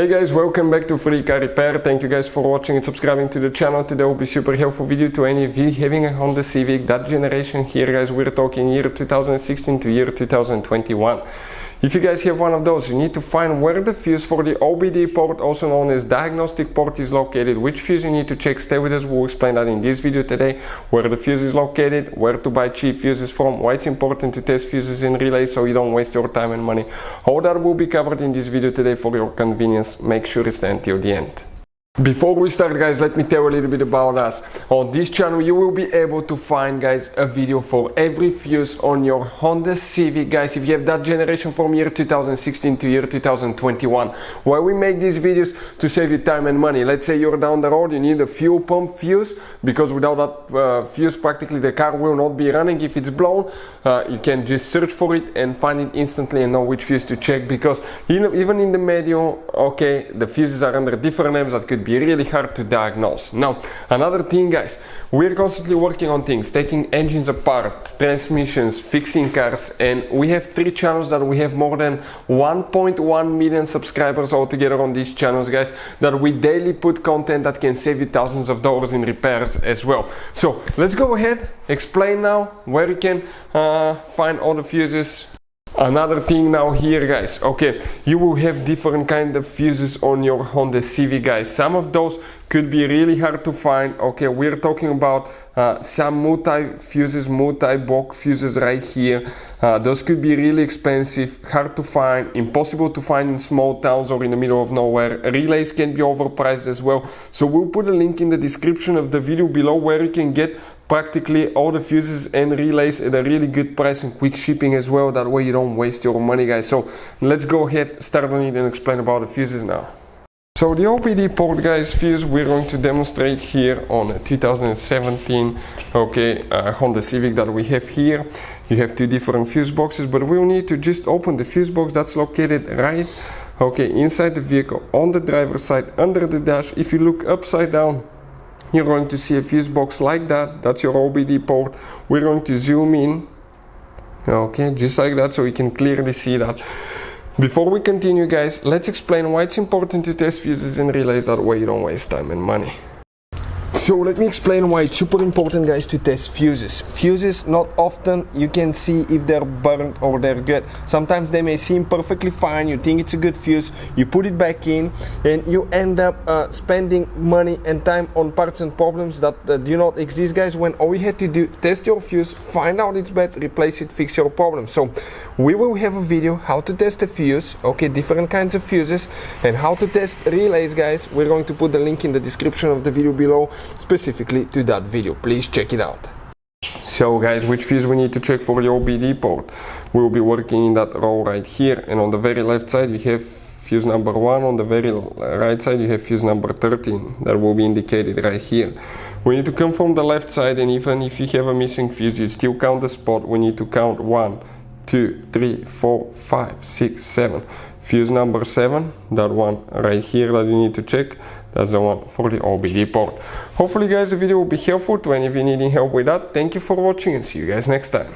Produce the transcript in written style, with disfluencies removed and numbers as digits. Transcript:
Hey guys, welcome back to Free Car Repair. Thank you guys for watching and subscribing to the channel. Today will be super helpful video to any of you having a Honda Civic, that generation here guys. We're talking year 2016 to year 2021. If you guys have one of those, you need to find where the fuse for the OBD port, also known as Diagnostic Port, is located, which fuse you need to check. Stay with us, we'll explain that in this video today, where the fuse is located, where to buy cheap fuses from, why it's important to test fuses in relays so you don't waste your time and money. All that will be covered in this video today for your convenience. Make sure to stay until the end. Before we start guys, let me tell you a little bit about us. On this channel you will be able to find guys a video for every fuse on your Honda Civic guys, if you have that generation from year 2016 to year 2021. Why we make these videos? To save you time and money. Let's say you're down the road, you need a fuel pump fuse, because without that fuse practically the car will not be running. If it's blown, you can just search for it and find it instantly and know which fuse to check, because even in the manual, okay, the fuses are under different names that could be really hard to diagnose. Now, another thing guys, we're constantly working on things, taking engines apart, transmissions, fixing cars, and we have 3 channels that we have more than 1.1 million subscribers altogether on these channels guys, that we daily put content that can save you thousands of dollars in repairs as well. So let's go ahead, explain now where you can find all the fuses. Another thing now here guys, okay, you will have different kind of fuses on your Honda Civic guys. Some of those could be really hard to find. Okay, we're talking about some multi-fuses, multi-block fuses right here. Those could be really expensive, hard to find, impossible to find in small towns or in the middle of nowhere. Relays can be overpriced as well. So we'll put a link in the description of the video below where you can get practically all the fuses and relays at a really good price and quick shipping as well. That way you don't waste your money guys. So let's go ahead, start on it and explain about the fuses now. So the OBD port guys fuse we're going to demonstrate here on a 2017 Honda Civic that we have here. You have 2 different fuse boxes, but we'll need to just open the fuse box that's located right inside the vehicle on the driver's side under the dash. If you look upside down, you're going to see a fuse box like that. That's your OBD port. We're going to zoom in, okay, just like that, so you can clearly see that. Before we continue guys, let's explain why it's important to test fuses and relays, that way you don't waste time and money. So let me explain why it's super important guys to test fuses. Fuses, not often you can see if they're burnt or they're good. Sometimes they may seem perfectly fine, you think it's a good fuse, you put it back in and you end up spending money and time on parts and problems that do not exist guys, when all you had to do, test your fuse, find out it's bad, replace it, fix your problem. So we will have a video how to test a fuse, okay, different kinds of fuses, and how to test relays guys. We're going to put the link in the description of the video below specifically to that video. Please check it out. So guys, which fuse we need to check for the OBD port? We'll be working in that row right here, and on the very left side you have fuse number 1, on the very right side you have fuse number 13 that will be indicated right here. We need to come from the left side, and even if you have a missing fuse you still count the spot. We need to count 1, 2, 3, 4, 5, 6, 7. Fuse number 7, that one right here that you need to check, that's the one for the OBD port. Hopefully guys the video will be helpful to any of you needing help with that. Thank you for watching and see you guys next time.